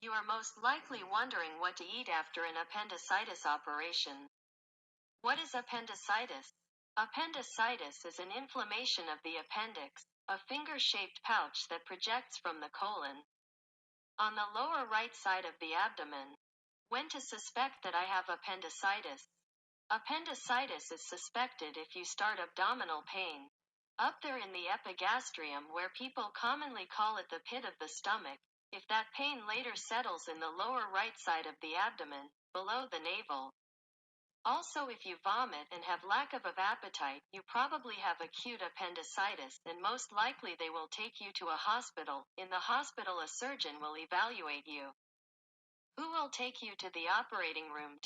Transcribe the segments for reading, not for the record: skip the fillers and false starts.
You are most likely wondering what to eat after an appendicitis operation. What is appendicitis? Appendicitis is an inflammation of the appendix, a finger-shaped pouch that projects from the colon. On the lower right side of the abdomen. When to suspect that I have appendicitis? Appendicitis is suspected if you start abdominal pain. Up there in the epigastrium, where people commonly call it the pit of the stomach, if that pain later settles in the lower right side of the abdomen, below the navel. Also, if you vomit and have lack of appetite, you probably have acute appendicitis, and most likely they will take you to a hospital. In the hospital, a surgeon will evaluate you. Who will take you to the operating room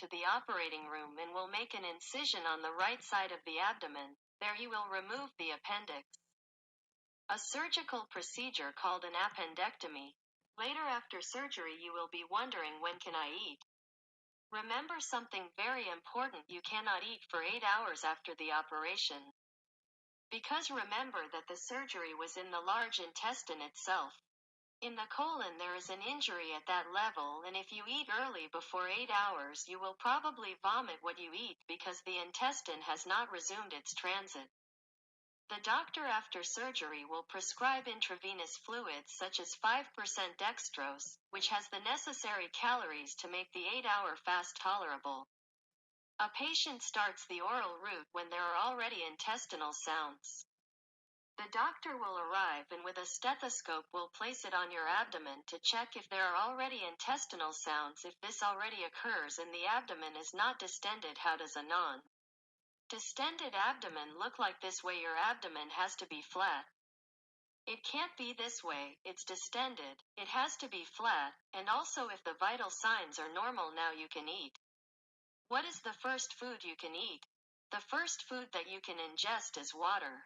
and will make an incision on the right side of the abdomen. There he will remove the appendix. A surgical procedure called an appendectomy. Later after surgery you will be wondering, when can I eat? Remember something very important: you cannot eat for 8 hours after the operation. Because remember that the surgery was in the large intestine itself. In the colon there is an injury at that level, and if you eat early before 8 hours you will probably vomit what you eat because the intestine has not resumed its transit. The doctor after surgery will prescribe intravenous fluids such as 5% dextrose, which has the necessary calories to make the 8-hour fast tolerable. A patient starts the oral route when there are already intestinal sounds. The doctor will arrive and with a stethoscope will place it on your abdomen to check if there are already intestinal sounds. If this already occurs and the abdomen is not distended, how does a non-distended abdomen look like? This way your abdomen has to be flat. It can't be this way, it's distended, it has to be flat, and also if the vital signs are normal, now you can eat. What is the first food you can eat? The first food that you can ingest is water.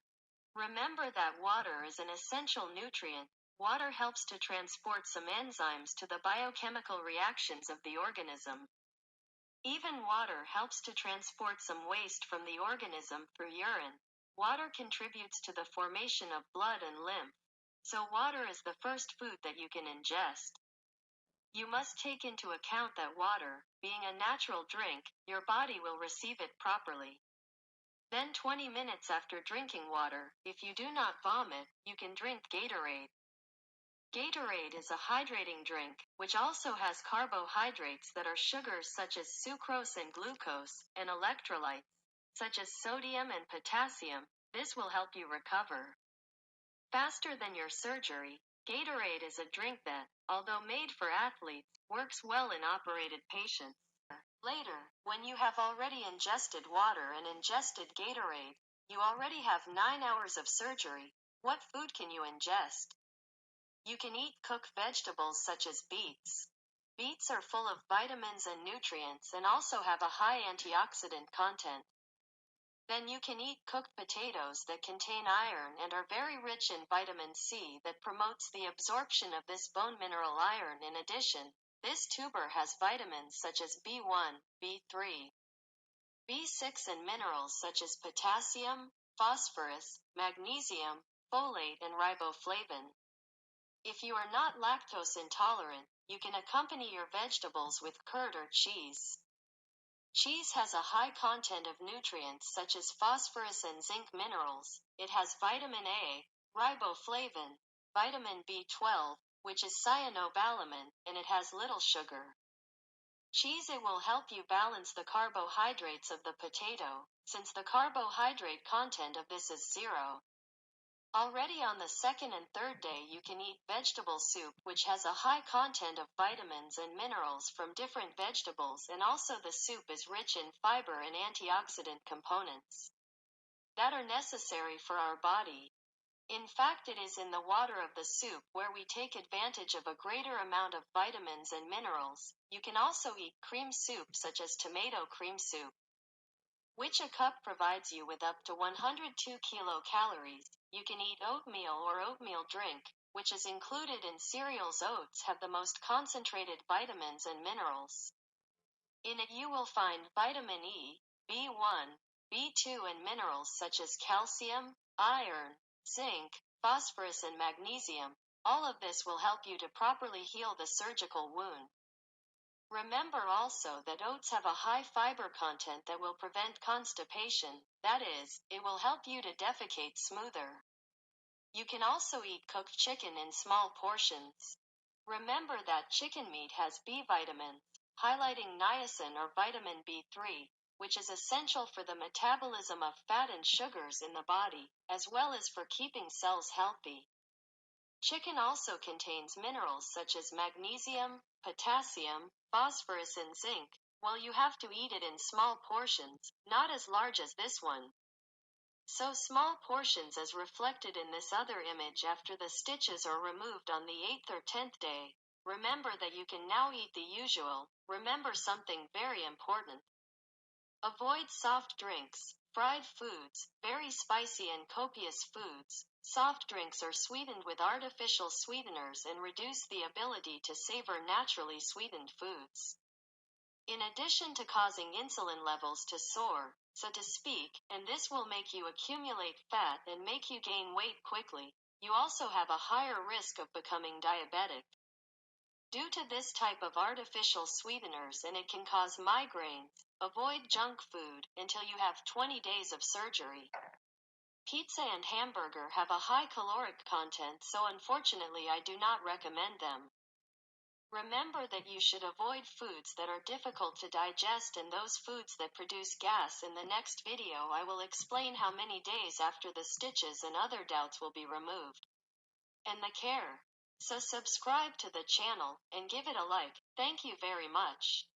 Remember that water is an essential nutrient. Water helps to transport some enzymes to the biochemical reactions of the organism. Even water helps to transport some waste from the organism through urine. Water contributes to the formation of blood and lymph. So water is the first food that you can ingest. You must take into account that water, being a natural drink, your body will receive it properly. Then 20 minutes after drinking water, if you do not vomit, you can drink Gatorade. Gatorade is a hydrating drink, which also has carbohydrates that are sugars such as sucrose and glucose, and electrolytes, such as sodium and potassium. This will help you recover faster than your surgery. Gatorade is a drink that, although made for athletes, works well in operated patients. Later, when you have already ingested water and ingested Gatorade, you already have 9 hours of surgery. What food can you ingest? You can eat cooked vegetables such as beets. Beets are full of vitamins and nutrients and also have a high antioxidant content. Then you can eat cooked potatoes that contain iron and are very rich in vitamin C that promotes the absorption of this bone mineral iron. In addition, this tuber has vitamins such as B1, B3, B6 and minerals such as potassium, phosphorus, magnesium, folate and riboflavin. If you are not lactose intolerant, you can accompany your vegetables with curd or cheese. Cheese has a high content of nutrients such as phosphorus and zinc minerals. It has vitamin A, riboflavin, vitamin B12, which is cyanobalamin, and it has little sugar. Cheese, it will help you balance the carbohydrates of the potato, since the carbohydrate content of this is 0. Already on the second and third day you can eat vegetable soup, which has a high content of vitamins and minerals from different vegetables, and also the soup is rich in fiber and antioxidant components that are necessary for our body. In fact, it is in the water of the soup where we take advantage of a greater amount of vitamins and minerals. You can also eat cream soup such as tomato cream soup, which a cup provides you with up to 102 kilocalories. You can eat oatmeal or oatmeal drink, which is included in cereals. Oats have the most concentrated vitamins and minerals. In it you will find vitamin E, B1, B2 and minerals such as calcium, iron, zinc, phosphorus and magnesium. All of this will help you to properly heal the surgical wound. Remember also that oats have a high fiber content that will prevent constipation, that is, it will help you to defecate smoother. You can also eat cooked chicken in small portions. Remember that chicken meat has B vitamins, highlighting niacin or vitamin B3, which is essential for the metabolism of fat and sugars in the body, as well as for keeping cells healthy. Chicken also contains minerals such as magnesium, potassium, phosphorus and zinc, while you have to eat it in small portions, not as large as this one. So small portions as reflected in this other image after the stitches are removed on the 8th or 10th day. Remember that you can now eat the usual. Remember something very important. Avoid soft drinks, fried foods, very spicy and copious foods. Soft drinks are sweetened with artificial sweeteners and reduce the ability to savor naturally sweetened foods. In addition to causing insulin levels to soar, so to speak, and this will make you accumulate fat and make you gain weight quickly, you also have a higher risk of becoming diabetic. Due to this type of artificial sweeteners, and it can cause migraines, avoid junk food until you have 20 days of surgery. Pizza and hamburger have a high caloric content, so unfortunately I do not recommend them. Remember that you should avoid foods that are difficult to digest and those foods that produce gas. In the next video I will explain how many days after the stitches and other doubts will be removed. And the care. So subscribe to the channel and give it a like. Thank you very much.